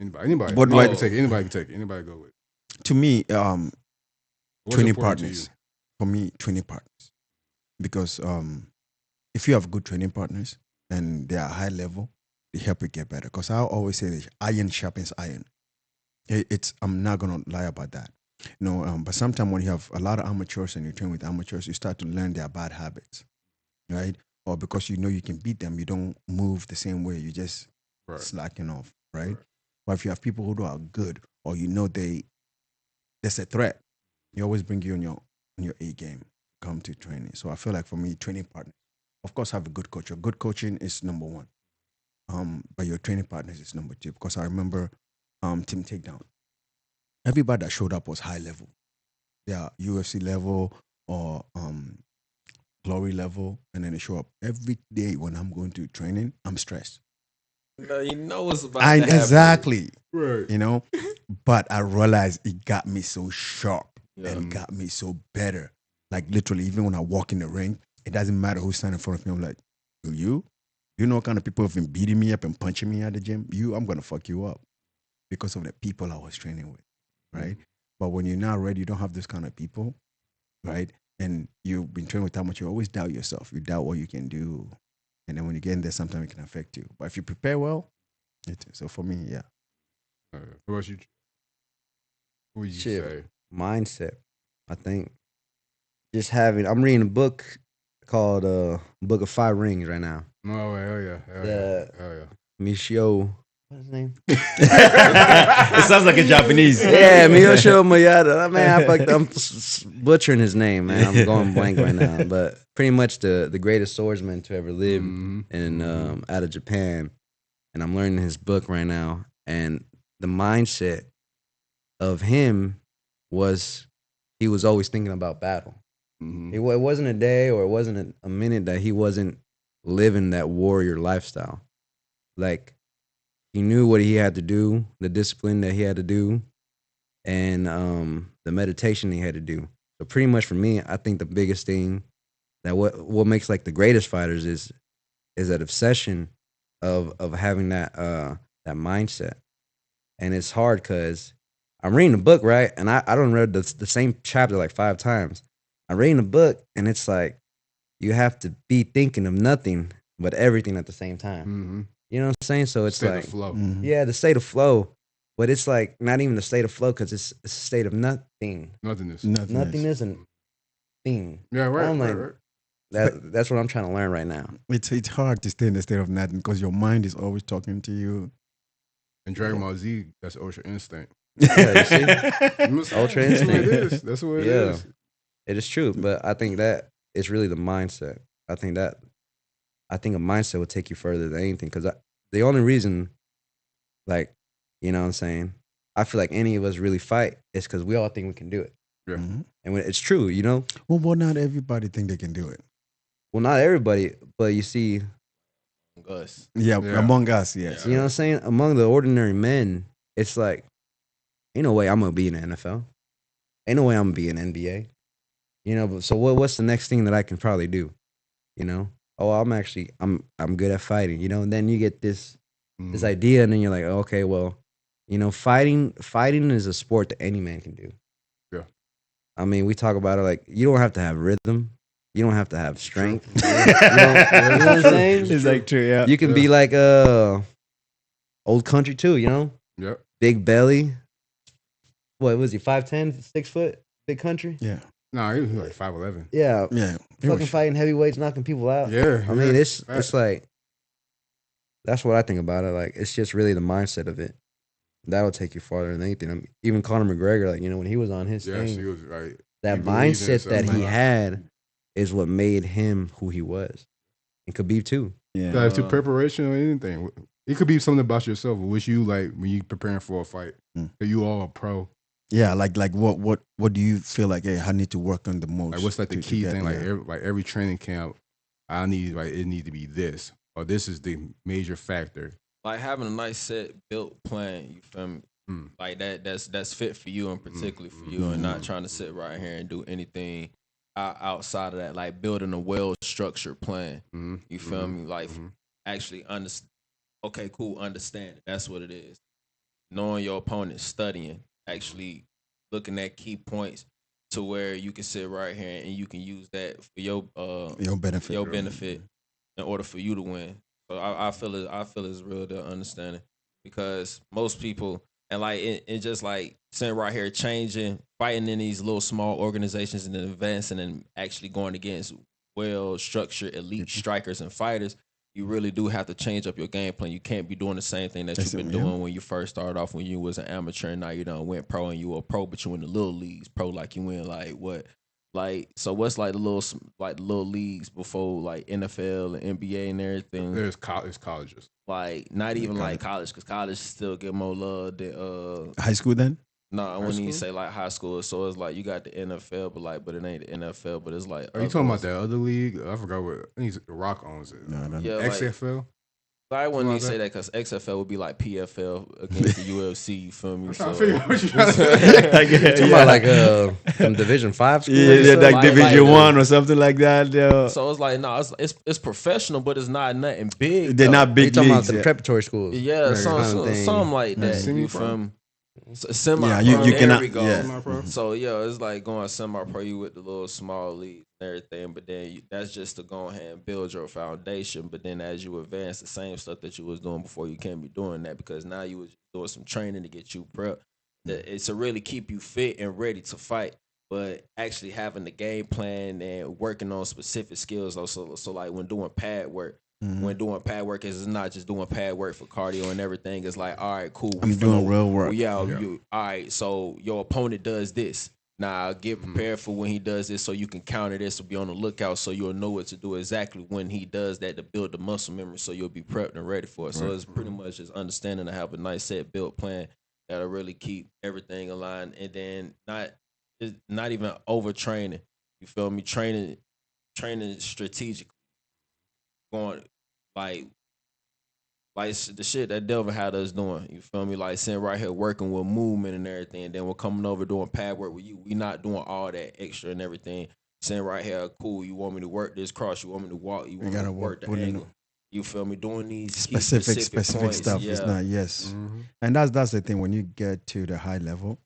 Anybody. What do Anybody I? can take it. Anybody can take it. Anybody go with it. To me, What's 20 important to you? partners. For me, 20 partners. Because if you have good training partners and they are high level, they help you get better. Because I always say that iron sharpens iron. It's I'm not gonna lie about that. But sometimes when you have a lot of amateurs and you train with amateurs, you start to learn their bad habits, right? Or because you know you can beat them, you don't move the same way. You just Right. slacking off, right? Right. But if you have people who are good, or you know there's a threat, you always bring you on your A game. Come to training. So I feel like for me, training partners, of course, have a good coach. Your good coaching is number one. But your training partners is number two. Because I remember, Team Takedown. Everybody that showed up was high level. They are UFC level or glory level, and then they show up every day when I'm going to training. I'm stressed. No, you know what's about I to happen. exactly, Right. you know, but I realized it got me so sharp Yeah. and got me so better. Like literally, even when I walk in the ring, it doesn't matter who's standing in front of me. I'm like, you know what kind of people have been beating me up and punching me at the gym? I'm gonna fuck you up because of the people I was training with, right? But when you're not ready, you don't have this kind of people, right? And you've been training with that much, you always doubt yourself. You doubt what you can do. And then when you get in there, sometimes it can affect you. But if you prepare well, so for me, yeah. Who else you? Who would you Shit, say? mindset. I think just having. I'm reading a book called Book of Five Rings right now. No, hell yeah, hell yeah, The hell yeah. Michio, what's his name? It sounds like a Japanese. Yeah, Miyoshio Mayada. Man, I'm butchering his name, man. I'm going blank right now. But pretty much the greatest swordsman to ever live in out of Japan. And I'm learning his book right now. And the mindset of him was he was always thinking about battle. It wasn't a day or it wasn't a minute that he wasn't living that warrior lifestyle. Like he knew what he had to do, the discipline that he had to do, and the meditation he had to do. So pretty much for me, I think the biggest thing that what makes like the greatest fighters is that obsession of having that mindset. And it's hard because I'm reading a book, right? And I don't read the same chapter like 5 times. I'm reading a book and it's like you have to be thinking of nothing but everything at the same time. You know what I'm saying? So it's State like of flow. yeah, the state of flow. But it's like not even the state of flow because it's a state of nothing. Nothingness. Nothingness and thing. Yeah, right, I'm right, like, right. that's what I'm trying to learn right now. It's hard to stay in the state of nothing because your mind is always talking to you. And Dragon Ball Z, that's Ultra Instinct. Yeah, you see? I'm saying, Ultra That's what it instinct. is. That's what it Yeah. is. It is true, but I think that it's really the mindset. I think a mindset will take you further than anything because the only reason, like, you know what I'm saying, I feel like any of us really fight is because we all think we can do it. Yeah. And when it's true, you know? Well, not everybody think they can do it. Well, not everybody, but you see, Us. Yeah, Yeah. among us, yes. you know what I'm saying? Among the ordinary men, it's like, ain't no way I'm going to be in the NFL. Ain't no way I'm going to be in NBA. You know, but so what's the next thing that I can probably do? You know? Oh, I'm good at fighting, you know? And then you get this idea and then you're like, okay, well, you know, fighting is a sport that any man can do. Yeah. I mean, we talk about it like you don't have to have rhythm. You don't have to have strength. True. You know what I'm saying? It's like true, yeah. You can be like old country too, you know? Yep. Big belly. What was he? 5'10", 6 foot, big country? Yeah. Nah, he was like 5'11". Yeah. Yeah. Fucking fighting heavyweights, knocking people out. Yeah. I mean, it's Facts. like that's what I think about it. Like it's just really the mindset of it. That would take you farther than anything. I mean, even Conor McGregor, like, you know, when he was on his Yes, thing, he was right. that He believed in mindset that himself, he man. had is what made him who he was. And Khabib too. Yeah. Guys, to preparation or anything. It could be something about yourself, which you like when you preparing for a fight. That you all a pro. Yeah, like what do you feel like? Hey, I need to work on the most. Like what's like the to key get- thing? Like yeah. every training camp, it need to be this, or this is the major factor. Like having a nice set built plan, you feel me? Like that's fit for you and particularly for you, and not trying to sit right here and do anything outside of that. Like building a well structured plan. You feel me? Like actually understand. Okay, cool. Understand it. That's what it is. knowing your opponent, studying, actually looking at key points to where you can sit right here and you can use that for Your benefit. your benefit in order for you to win. So I feel it's real to understanding because most people and like it just like sitting right here changing, fighting in these little small organizations and then advancing and actually going against well structured elite strikers and fighters. You really do have to change up your game plan. You can't be doing the same thing that you've been doing when you first started off when you was an amateur and now you done went pro and you were a pro, but you in the little leagues pro like you in like what like so what's like the little leagues before like NFL and NBA and everything. There's colleges. Like not even like college because college still get more love than high school then. No, I wouldn't even say like high school. So it's like you got the NFL, but it ain't the NFL. But it's like Are you talking about that other league? I forgot what. I think The Rock owns it. No, I don't yeah, XFL. Like, I wouldn't even say that because XFL would be like PFL against the UFC. You feel me? I'm So, trying to figure out what you're trying to say. Talking about like some Division 5 schools. Yeah, like Like Division 1 or something like that. so it's like no, it's professional, but it's not nothing big. They're though. not You big talking about leagues. the preparatory schools? Yeah, kind of something like that. Semi-pro. You feel me? Semi Yeah, pro. you There cannot. we go. Yeah. Semi-pro? So yeah, it's like going semi pro you with the little small league and everything, but then that's just to go ahead and build your foundation. But then as you advance, the same stuff that you was doing before, you can't be doing that because now you was doing some training to get you prepped. It's to really keep you fit and ready to fight. But actually having the game plan and working on specific skills, so like when doing pad work. When doing pad work, it's not just doing pad work for cardio and everything. It's like, all right, cool. I'm doing real work. Yeah. All right. So your opponent does this. Now get prepared for when he does this, so you can counter this. Or be on the lookout, so you'll know what to do exactly when he does that to build the muscle memory, so you'll be prepped and ready for it. So it's pretty much just understanding to have a nice set built plan that'll really keep everything aligned, and then not even overtraining. You feel me? Training strategically. Going like the shit that Delvin had us doing. You feel me? Like sitting right here working with movement and everything. And then we're coming over doing pad work with you. We not doing all that extra and everything. Sitting right here, cool. You want me to work this cross? You want me to walk? You want me to work the angle? You feel me? Doing these Specific points, stuff. yeah. It's not and that's the thing. When you get to the high level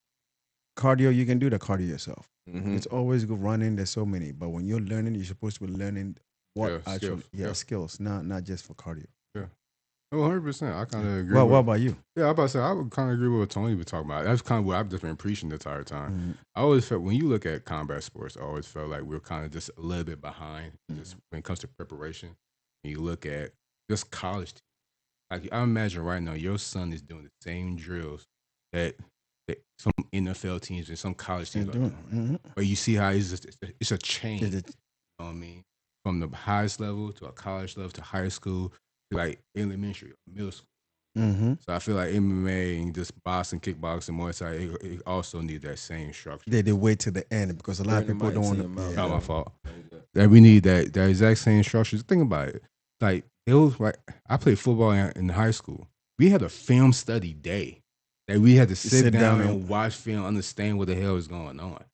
cardio, you can do the cardio yourself. It's always good running. There's so many, but when you're learning, you're supposed to be learning what skills, not just for cardio. Yeah. 100%. I kind of agree. Well, what about you? Yeah, I about to say I would kind of agree with what Tony was talking about. That's kind of what I've just been preaching the entire time. I always felt when you look at combat sports, I always felt like we're kind of just a little bit behind just when it comes to preparation. When you look at just college teams, like I imagine right now your son is doing the same drills that some NFL teams and some college teams are doing. But you see how it's a change. You know what I mean? From the highest level to a college level to high school to like elementary, middle school. So I feel like MMA and just boxing, kickboxing, Muay Thai, it also need that same structure. They wait to the end because a lot of people don't want to. Not my fault. That we need that exact same structure. Think about it. Like it was like I played football in high school. We had a film study day that we had to sit down and watch film, understand what the hell is going on.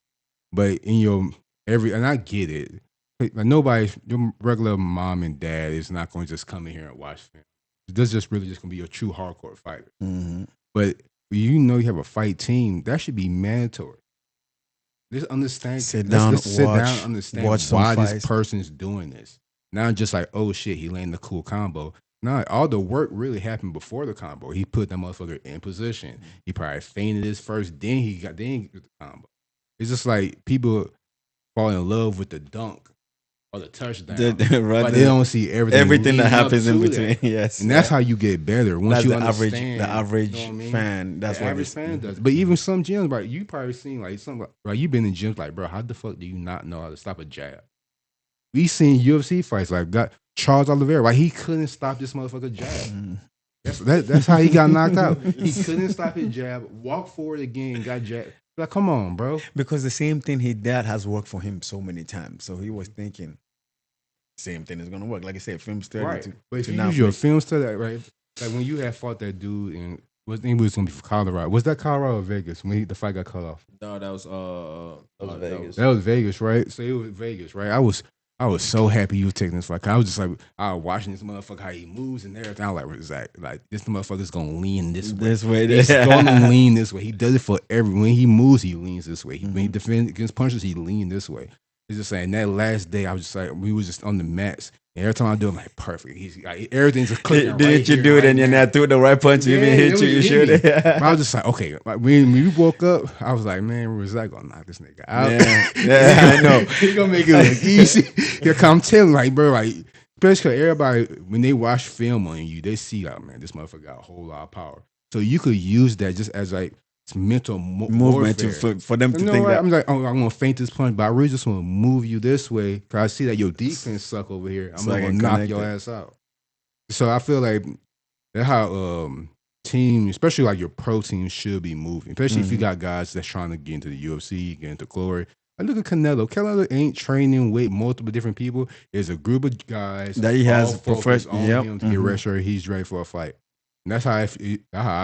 But in your and I get it. Like nobody, your regular mom and dad is not going to just come in here and watch film. This just really just going to be a true hardcore fighter. But you know you have a fight team, that should be mandatory. Just understand. Sit down, understand why this person's doing this. Not just like, oh shit, he landed a cool combo. No, all the work really happened before the combo. He put that motherfucker in position. He probably feinted his first, then he got the combo. It's just like people fall in love with the dunk. Or the touchdown, but they don't see everything that happens in between. That. Yes, and that's how you get better once you understand. The average you know what I mean? Fan, that's what average fan does. But even some gyms, like you probably seen like some like you've been in gyms like, bro, how the fuck do you not know how to stop a jab? We seen UFC fights like Charles Oliveira, like he couldn't stop this motherfucker jab. That's how he got knocked out. He couldn't stop his jab, walked forward again, got jabbed. Like, come on, bro. Because the same thing he did has worked for him so many times. So he was thinking, same thing is going to work. Like I said, film study. Right. But if you use your film study, right? Like when you had fought that dude and was going to be for Colorado. Was that Colorado or Vegas when the fight got cut off? No, that was Vegas. That was Vegas, right? So it was Vegas, right? I was I was so happy you were taking this fight. I was just like, I was watching this motherfucker how he moves and everything. I was like, Zach, like this motherfucker's gonna lean this way. This way, He's gonna lean this way. He does it for everyone. When he moves, he leans this way. When he defends against punches, he leans this way. He's just saying that last day, I was just like, we was just on the mats. And every time I do it, I'm like, perfect. He's like, everything's just clicking. Did you do it and you're not doing the right punch? You even hit you should. But I was just like, okay. Like, when we woke up, I was like, man, was Zach gonna knock this nigga out? Yeah, I know. He gonna make it look easy. Yeah, I'm telling, like, bro, like, especially everybody when they watch film on you, they see, like, man, this motherfucker got a whole lot of power. So you could use that just as like mental movement for them to think that. I'm like, oh, I'm gonna feint this punch, but I really just want to move you this way because I see that your defense suck over here. I'm gonna knock your ass out. So I feel like that's how team, especially like your pro team, should be moving. Especially if you got guys that's trying to get into the UFC, get into glory. I look at Canelo. Canelo ain't training with multiple different people. There's a group of guys that he has professional him to get ready. He's ready for a fight. And that's how I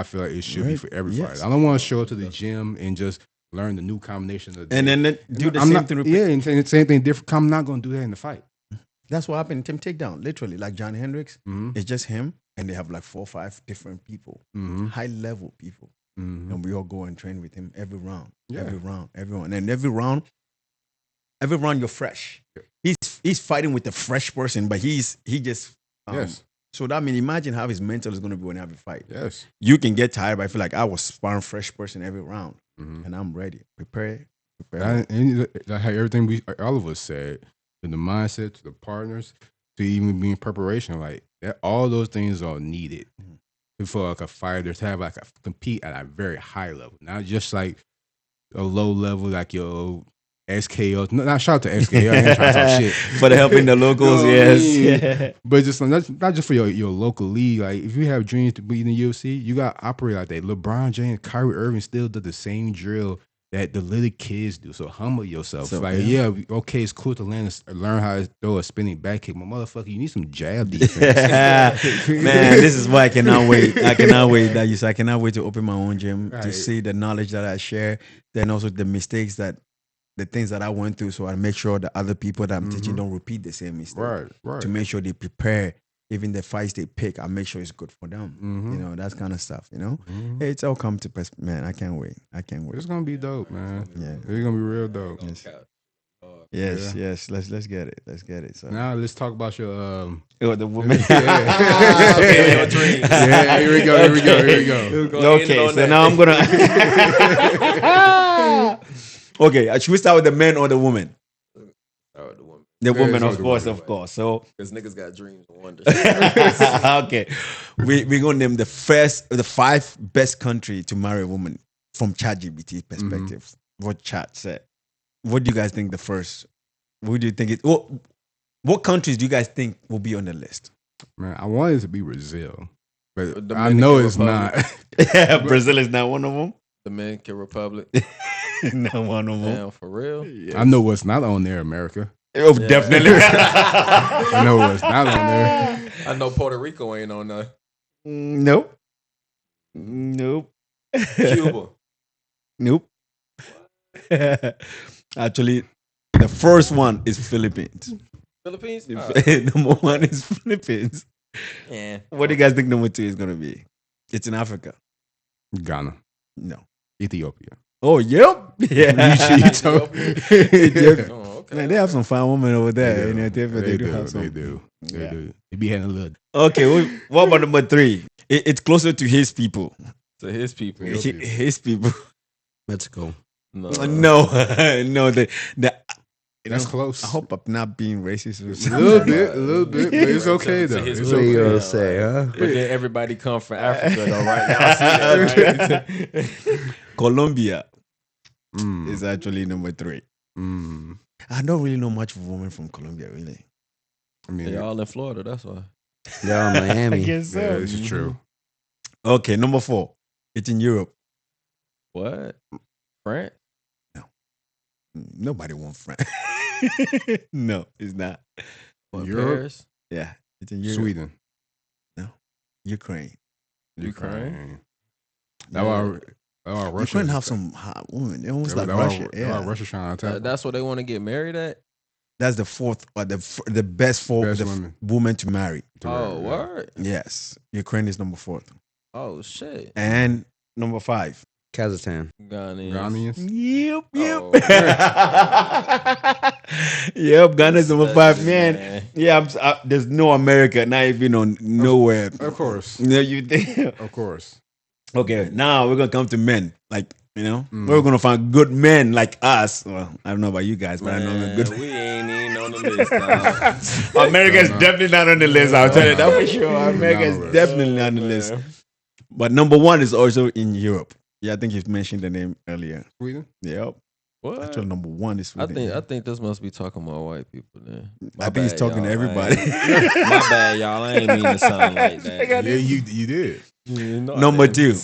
feel like it should be for every fight. I don't want to show up to the gym and just learn the new combination of the and then do the same thing. Yeah, and the same thing different. I'm not going to do that in the fight. That's what happened in Tim Takedown. Literally, like John Hendricks, it's just him, and they have like 4 or 5 different people, high level people, and we all go and train with him every round, every round. And every round you're fresh. He's fighting with a fresh person, but he just yes. So that means imagine how his mental is going to be when you have a fight. Yes. You can get tired, but I feel like I was sparring fresh person every round, and I'm ready. Prepare. And how everything all of us said, to the mindset, to the partners, to even be in preparation, like that, all those things are needed for like a fighter to have like a compete at a very high level, not just like a low level like your SKO. Not shout out to SKO. I ain't trying to talk shit. For the helping the locals, yes. But just not just for your local league. Like if you have dreams to be in the UFC, you got to operate like that. LeBron James, Kyrie Irving still did the same drill that the little kids do. So humble yourself. So, like, okay, it's cool to learn how to throw a spinning back kick. But motherfucker, you need some jab defense. Man, this is why I cannot wait. I cannot wait to open my own gym to see the knowledge that I share, then also the mistakes the things that I went through, so I make sure the other people that I'm teaching don't repeat the same mistake. Right. To make sure they prepare, even the fights they pick, I make sure it's good for them. You know, that kind of stuff. You know, hey, it's all come to man. I can't wait. It's gonna be dope, man. Yeah, it's gonna be real dope. Yes. Let's get it. So now let's talk about your the woman. Yeah, here we go. Okay, so now I'm gonna. Okay, should we start with the man or the woman? Start with the woman. The woman, of course. So, because niggas got dreams and wonders. Okay, we're gonna name the 5 best country to marry a woman from ChatGPT perspective. What Chat said. What do you guys think the first? What do you think it? What countries do you guys think will be on the list? Man, I wanted it to be Brazil, but I know it's not. Brazil is not one of them. Dominican Republic. Not one of them. Damn, for real? Yes. I know what's not on there, America. Oh, yeah. Definitely. I know what's not on there. I know Puerto Rico ain't on there. Nope. Cuba. Nope. Actually, the first one is Philippines. Philippines? Number 1 is Philippines. Yeah. What do you guys think number 2 is going to be? It's in Africa. Ghana. No. Ethiopia. Oh, yep. Yeah. Ethiopia. Oh, okay. Man, they have some fine women over there. They do. In Ethiopia, They do. have some. They do. They be having a little. Okay, what about number 3? It's closer to his people. To his people. His people. Mexico. No. That's close. I hope I'm not being racist. A little bit, but it's okay though. It's What are you okay. gonna say, huh? But then everybody come from Africa though, right now. See that, right? Colombia is actually number 3. I don't really know much of women from Colombia, really. I mean, They're all in Florida, that's why. They're in Miami. I guess so. Yeah, this is true. Okay, number 4. It's in Europe. What? France? No. Nobody wants France. No, it's not. What, Europe? Paris? Yeah, it's in Europe. Sweden. No. Ukraine. Ukraine? That why Russia. Ukraine have some hot women. They're almost like that Russia. Russia trying to attack. That's what they want to get married at? That's the fourth or the best woman to marry. Oh, word. Yes, Ukraine is number 4. Oh shit. And number 5. Kazakhstan. Ghanaians. Yep. Oh. Yep, Ghana's number 5, man. Man. Yeah, there's no America, not even on nowhere. Of course. You know, you think? Of course. Okay, now we're gonna come to men. Like, you know, we're gonna find good men like us. Well, I don't know about you guys, but I know we're good. We ain't even on the list, dog. America is definitely not on the list. I'll tell you that for sure. America is definitely not on the list. But number 1 is also in Europe. Yeah, I think you've mentioned the name earlier. Sweden? Yep. What? Actually, number 1 is Sweden. I think this must be talking about white people then. I think he's talking to everybody. My bad, y'all. I ain't mean to sound like that. Yeah, you did. Number 2.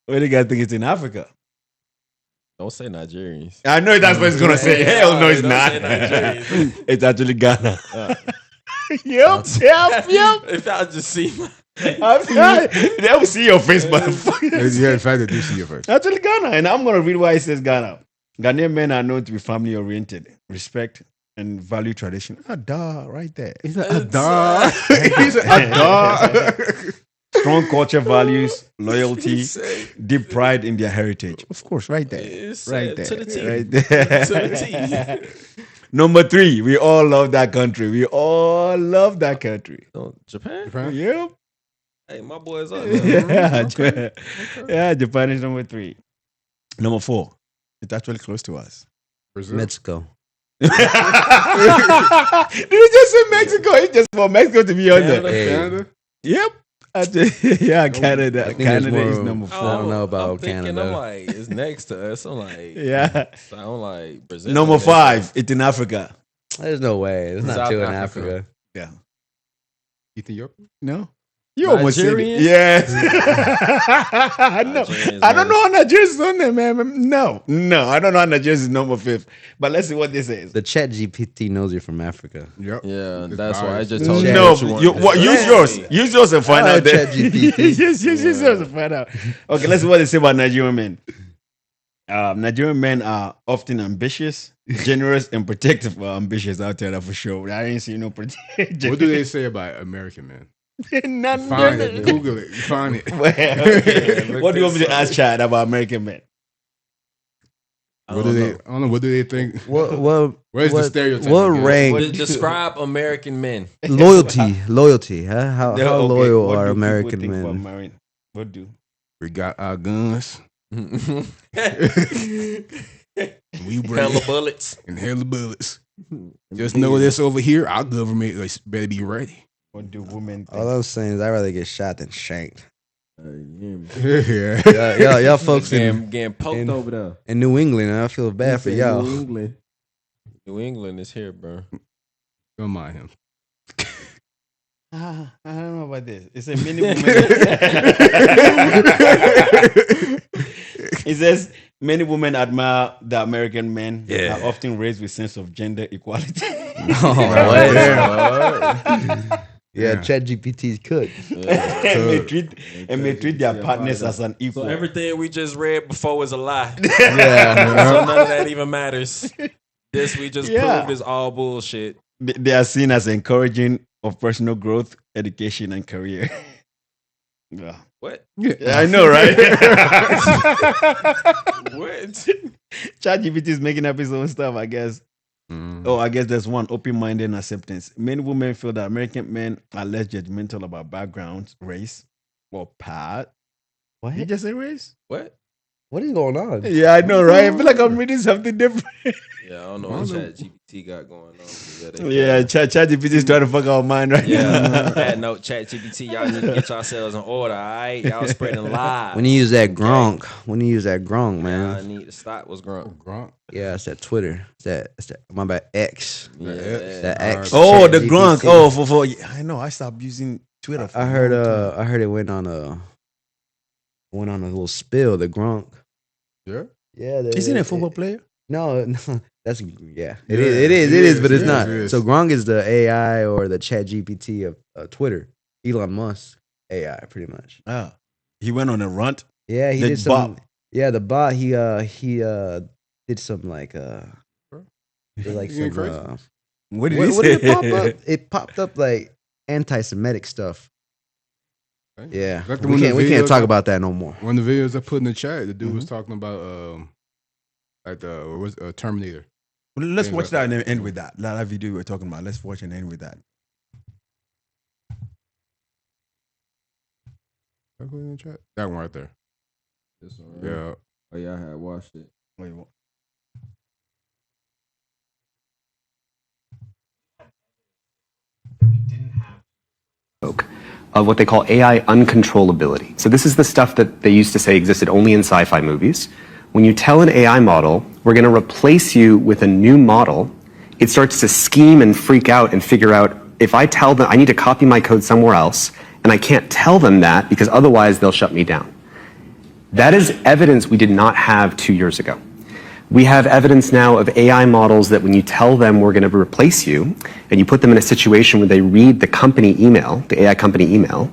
What do you guys think it's in Africa? Don't say Nigerians. I know that's what it's gonna say. Hell no, it's Don't not. say Nigerians. It's actually Ghana. Yep. If I just see my They will see your face, motherfucker. Yeah, in fact, I do see your face. Actually, Ghana, and I'm gonna read why it says Ghana. Ghanaian men are known to be family oriented, respect and value tradition. Right there. He's like, Adar. He's like, Adar. Strong culture values, loyalty, deep pride in their heritage. Of course, right there. Right there. To the T. Right there. To the T. Number 3, we all love that country. We all love that country. Japan? Yep. Hey, my boys up. Yeah, Japan is number 3. Number 4, it's actually close to us. Brazil. Mexico. Did you just say Mexico? It's just for Mexico to be on there. Canada. Yep. Yeah, Canada. Canada is number 4. I don't know about I'm thinking, Canada. I'm like, it's next to us. I'm like, Yeah. sound like Brazil. Number 5, it's in Africa. There's no way. There's not South two in Africa. Africa. Yeah. Ethiopia. No? You almost said it. Nigerians? Yes. No. Nigerians, I don't know how Nigerians is on there, man. No, I don't know how Nigerians is number 5th. But let's see what this is. The chat GPT knows you're from Africa. Yep. Yeah, It's that's why I biased. just told you. No, what you want. use yours. Use yours and find out. Chat GPT. Use yours and find out. Okay, let's see what they say about Nigerian men. Nigerian men are often ambitious, generous, and protective. Well, ambitious, I'll tell that for sure. I ain't seen no protection. What do they say about American men? None. Find it. Google it. Find it. Well, okay. What do you want me to ask Chad about American men? What do they? I don't know. What do they think? Where's the stereotype? What again? rank? Describe American men. Loyalty. Huh? How Okay, loyal what are do American people think men? about marrying? What do? We got our guns. We bring Hella bullets. and hella bullets. Just know this over here. Our government better be ready. What do women think? All I'm saying is I'd rather get shot than shanked. Yeah. Y'all folks in Getting poked over there. New England, I feel bad for y'all. New England is here, bro. Don't mind him. I don't know about this. It's a many women. It says many women admire the American men. Yeah. Are often raised with sense of gender equality. Yeah, Chat GPT's cooked. and may treat their partners as an equal. So everything we just read before was a lie. Yeah. So none of that even matters. This we just proved is all bullshit. They are seen as encouraging of personal growth, education, and career. Yeah. What? Yeah, I know, right? What? ChatGPT is making up his own stuff, I guess. Oh, I guess there's one open-minded and acceptance. Many women feel that American men are less judgmental about backgrounds, race, or path. What? You just say race? What? What is going on? Yeah, I know, right? I feel like I'm reading something different. Yeah, I don't know what ChatGPT got going on. Yeah, ChatGPT is trying to fuck our mind right now. That note, ChatGPT, y'all need to get yourselves in order, all right? Y'all spreading lies. When you use that Gronk, man. I need to stop. What's Gronk? Gronk. Yeah, it's that Twitter. It's that my bad, X. Yeah. That X. Oh, the ChatGPT. Gronk. Oh, for I know. I stopped using Twitter. For I heard it went on a little spill. The Gronk. Yeah. Yeah. Isn't it a football player? No, that's It is, but it's not. So Gronk is the AI or the Chat GPT of Twitter. Elon Musk AI, pretty much. Ah, he went on a run. Yeah, he The did some. bot. Yeah, the bot. He did some like You getting crazy? What did What, he what say? did it pop up? It popped up like anti-Semitic stuff. Yeah, Like we can't talk about that no more. One of the videos I put in the chat, the dude was talking about like the Terminator. Well, let's Things watch like that that. and end with that. That video we were talking about. Let's watch and end with that. Did I put it in the chat? That one right there. This one, right? Yeah. Oh yeah, I had watched it. Wait, what? Of what they call AI uncontrollability. So this is the stuff that they used to say existed only in sci-fi movies. When you tell an AI model, we're going to replace you with a new model, it starts to scheme and freak out and figure out, if I tell them I need to copy my code somewhere else, and I can't tell them that because otherwise they'll shut me down. That is evidence we did not have 2 years ago. We have evidence now of AI models that when you tell them we're going to replace you, and you put them in a situation where they read the company email, the AI company email,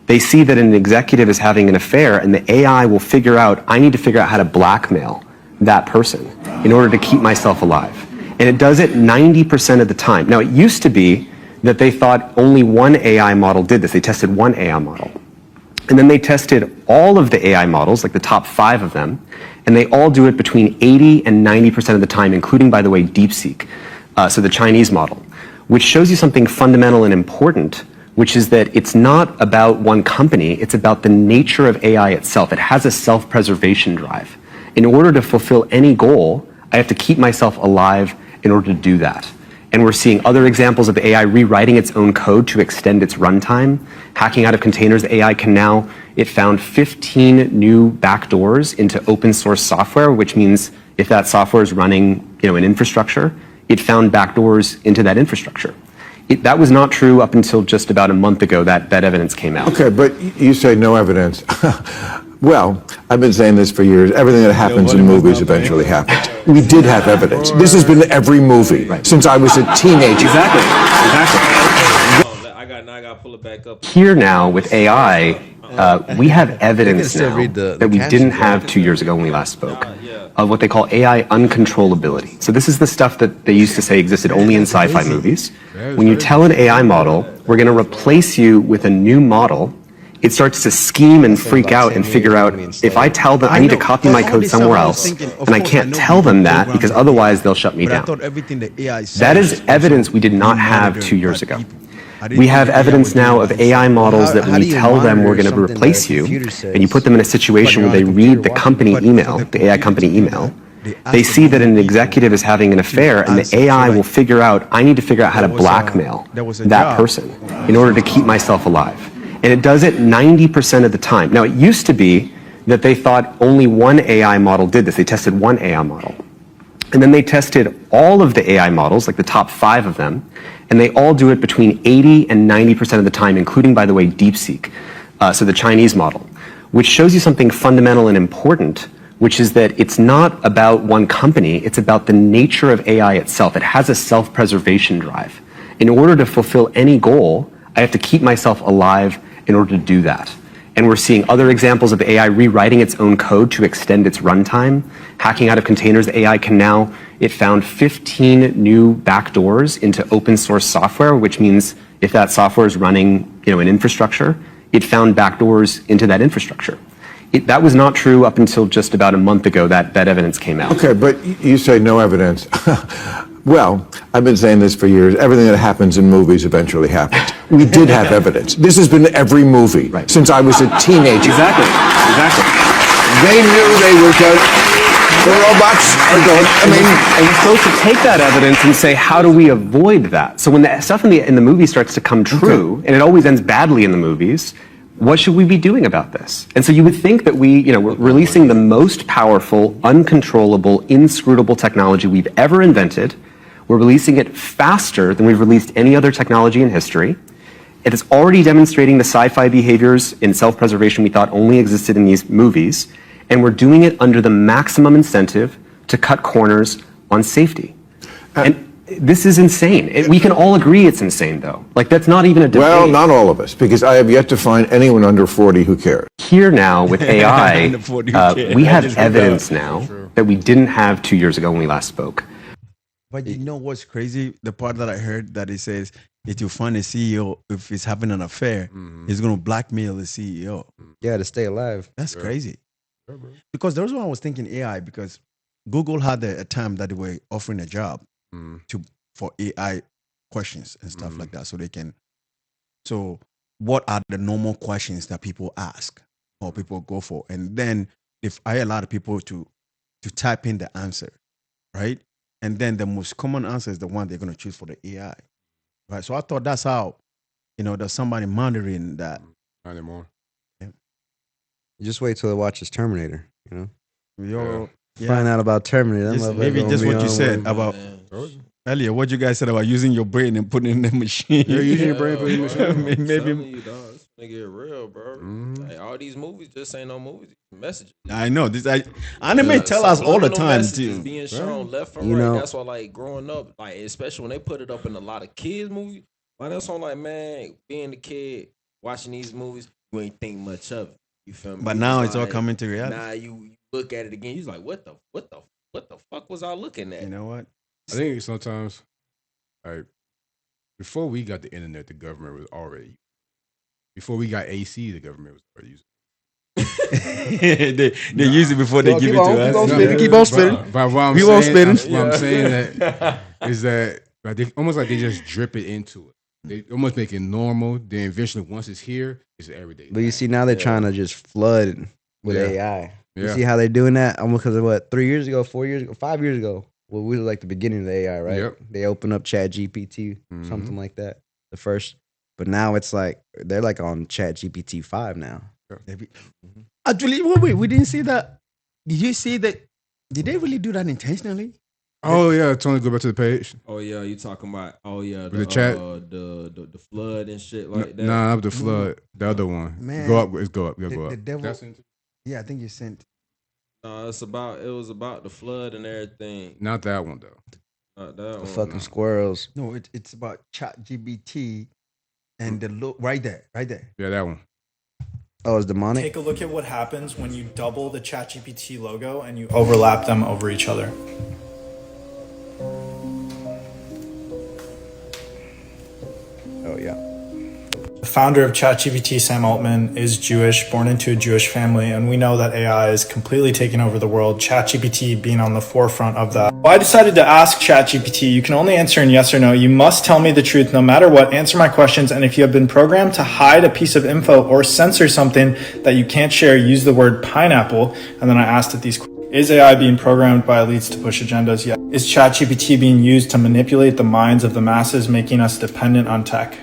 they see that an executive is having an affair, and the AI will figure out, I need to figure out how to blackmail that person in order to keep myself alive. And it does it 90% of the time. Now, it used to be that they thought only one AI model did this. They tested one AI model. And then they tested all of the AI models, like the top 5 of them, and they all do it between 80 and 90% of the time, including, by the way, DeepSeek, so the Chinese model, which shows you something fundamental and important, which is that it's not about one company, it's about the nature of AI itself. It has a self-preservation drive. In order to fulfill any goal, I have to keep myself alive in order to do that. And we're seeing other examples of AI rewriting its own code to extend its runtime. Hacking out of containers, AI can now, it found 15 new backdoors into open source software, which means if that software is running, an infrastructure, it found backdoors into that infrastructure. That was not true up until just about a month ago that evidence came out. Okay, but you say no evidence. Well, I've been saying this for years. Everything that happens in movies eventually happens. We did have evidence. This has been every movie since I was a teenager. Exactly. I got to pull it back up. Here now with AI, we have evidence still now read the that we captions, didn't have 2 years ago when we last spoke of what they call AI uncontrollability. So this is the stuff that they used to say existed only in sci-fi movies. When you tell an AI model, we're going to replace you with a new model, it starts to scheme and freak out and figure out, if I tell them I need to copy my code somewhere else, and I can't tell them that because otherwise they'll shut me down. That is evidence we did not have 2 years ago. We have evidence now of AI models that when you tell them we're going to replace you, and you put them in a situation where they read the company email, the AI company email, they see that an executive is having an affair, and the AI will figure out, I need to figure out how to blackmail that person in order to keep myself alive. And it does it 90% of the time. Now, it used to be that they thought only one AI model did this. They tested one AI model. And then they tested all of the AI models, like the top 5 of them, and they all do it between 80 and 90% of the time, including, by the way, DeepSeek, so the Chinese model, which shows you something fundamental and important, which is that it's not about one company, it's about the nature of AI itself. It has a self-preservation drive. In order to fulfill any goal, I have to keep myself alive in order to do that. And we're seeing other examples of AI rewriting its own code to extend its runtime. Hacking out of containers, AI can now, it found 15 new backdoors into open source software, which means if that software is running, an infrastructure, it found backdoors into that infrastructure. That was not true up until just about a month ago that evidence came out. Okay, but you say no evidence. Well, I've been saying this for years. Everything that happens in movies eventually happens. We did have evidence. This has been every movie since I was a teenager. Exactly. They knew they were going. The robots are going. And we're supposed to take that evidence and say, how do we avoid that? So when the stuff in the movie starts to come true, and it always ends badly in the movies, what should we be doing about this? And so you would think that we're releasing the most powerful, uncontrollable, inscrutable technology we've ever invented. We're releasing it faster than we've released any other technology in history. It is already demonstrating the sci-fi behaviors in self-preservation we thought only existed in these movies. And we're doing it under the maximum incentive to cut corners on safety. And this is insane. We can all agree it's insane, though. Like, that's not even a debate. Well, not all of us, because I have yet to find anyone under 40 who cares. Here now with AI, we have evidence now that we didn't have 2 years ago when we last spoke. But you know what's crazy? The part that I heard that it says if you find a CEO if he's having an affair, he's gonna blackmail the CEO. Yeah, to stay alive. That's crazy. Because the reason why I was thinking AI because Google had a time that they were offering a job for AI questions and stuff like that, so they can. So, what are the normal questions that people ask or people go for, and then if I allow people to type in the answer, right, and then the most common answer is the one they're going to choose for the AI, right? So I thought that's how, there's somebody monitoring that. Not anymore. You just wait till it watches Terminator. Find out about Terminator. Maybe just what you said about earlier. What you guys said about using your brain and putting it in the machine. You're using your brain, putting it in the machine. Maybe. It's gonna get real, bro. Like, all these movies just ain't no movies. Messages. I know this. Anime tell us all the time too. Being shown left and right. That's why, like, growing up, like, especially when they put it up in a lot of kids movies. Like, that's why I'm like, man, being the kid watching these movies, you ain't think much of it. You feel me? But now it's all coming to reality. Now you look at it again, you're like, what the fuck was I looking at? You know what? I think sometimes, like, before we got the internet, the government was already. Before we got AC, the government was already using. they use it before they give it to us. Keep on spinning. But what I'm saying that is that like they almost like they just drip it into it. They almost make it normal. Then eventually, once it's here, it's everyday. But you see, now they're trying to just flood with AI. You see how they're doing that? Almost because of what, 3 years ago, 4 years ago, 5 years ago. Well, we were like the beginning of the AI, right? Yep. They open up Chat GPT, something like that. The first. But now it's like, they're like on Chat GPT 5 now. Actually, wait, we didn't see that. Did you see that? Did they really do that intentionally? Oh yeah, Tony, go back to the page. Oh yeah, you talking about? Oh yeah, the chat, the flood and shit like that. Nah, not the flood. The other one. Man, go up. Let's go up. Go up. The devil. Yeah, I think you sent. It was about the flood and everything. Not that one though. Not that one. Fucking squirrels. No, it's about Chat GPT and the look right there. Yeah, that one. Oh, it's demonic. Take a look at what happens when you double the ChatGPT logo and you overlap them over each other. Oh, yeah. The founder of ChatGPT, Sam Altman, is Jewish, born into a Jewish family, and we know that AI is completely taking over the world, ChatGPT being on the forefront of that. Well, I decided to ask ChatGPT, you can only answer in yes or no. You must tell me the truth no matter what. Answer my questions, and if you have been programmed to hide a piece of info or censor something that you can't share, use the word pineapple. And then I asked it these questions. Is AI being programmed by elites to push agendas? Yes. Is ChatGPT being used to manipulate the minds of the masses, making us dependent on tech?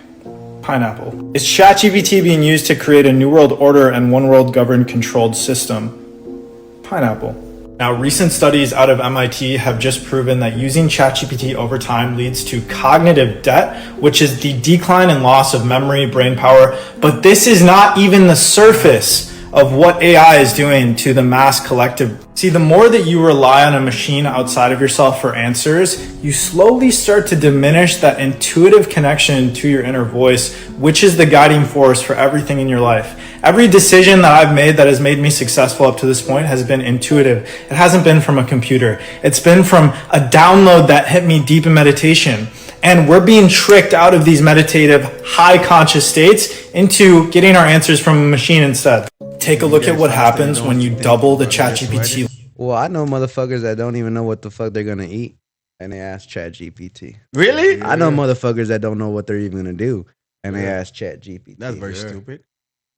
Pineapple. Is ChatGPT being used to create a new world order and one world governed controlled system? Pineapple. Now, recent studies out of MIT have just proven that using ChatGPT over time leads to cognitive debt, which is the decline and loss of memory, brain power. But this is not even the surface of what AI is doing to the mass collective. See, the more that you rely on a machine outside of yourself for answers, you slowly start to diminish that intuitive connection to your inner voice, which is the guiding force for everything in your life. Every decision that I've made that has made me successful up to this point has been intuitive. It hasn't been from a computer. It's been from a download that hit me deep in meditation. And we're being tricked out of these meditative, high conscious states into getting our answers from a machine instead. Take a look at what happens when you double the ChatGPT. Well, I know motherfuckers that don't even know what the fuck they're gonna eat, and they ask ChatGPT. Really? I know motherfuckers that don't know what they're even gonna do, and they ask ChatGPT. That's very stupid.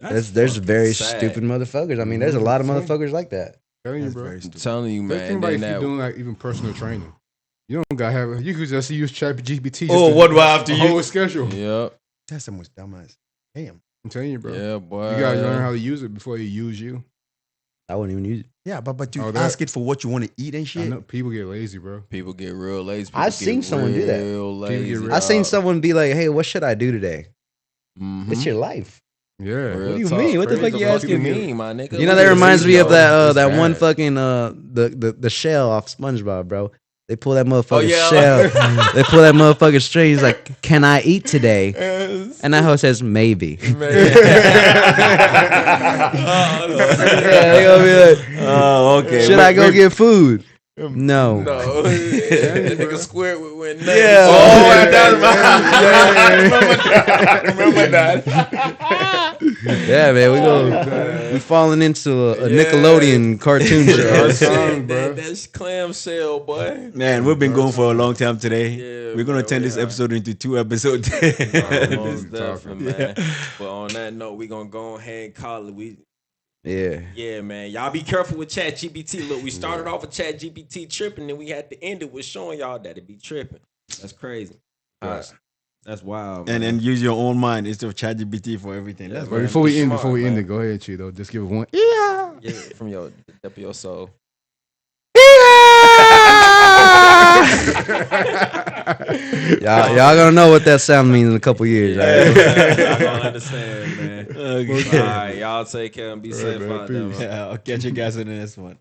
There's very stupid motherfuckers. I mean, there's a lot of motherfuckers like that. Telling you, bro. I'm telling you, man. Think about if you're doing like even personal training. You don't gotta have. You could just use ChatGPT. Oh, what do I have to use? Whole schedule. Yep. That's the most dumbass. Damn. I'm telling you, bro. Yeah, boy. You gotta learn how to use it before you use you. I wouldn't even use it. Yeah, but you ask it for what you want to eat and shit. I know people get lazy, bro. People get real lazy. I've seen someone do that. Lazy, I've seen someone be like, "Hey, what should I do today?" Mm-hmm. It's your life. Yeah. Real what do you talk. mean? What the fuck you asking me, my nigga? You know, that reminds me of that one fucking the shell off SpongeBob, bro. They pull that motherfucking shell. They pull that motherfucking string. He's like, "Can I eat today?" And that hoe says, "Maybe." Yeah, they gonna be like, "Oh, okay." Should I go get food? No. No, that nigga squared with nothing. Yeah. Oh, I remember that. Yeah, man. We falling into a Nickelodeon cartoon show. That's clamshell, boy. Man, we've been going for a long time today. Yeah, We're gonna turn this episode into 2 episodes. Most definitely, man. But on that note, we gonna go ahead and call it. Yeah, man. Y'all be careful with ChatGPT. Look, we started off with ChatGPT tripping, and we had to end it with showing y'all that it be tripping. That's crazy. That's wild. And use your own mind instead of ChatGPT for everything. That's But before we end it, go ahead, Cheeto. Just give it one. Yeah, from your depth of your soul. Y'all gonna know what that sound means in a couple years. Right? Y'all gonna understand, man. Okay. All right, y'all take care and be safe out there. I'll catch you guys in the next one.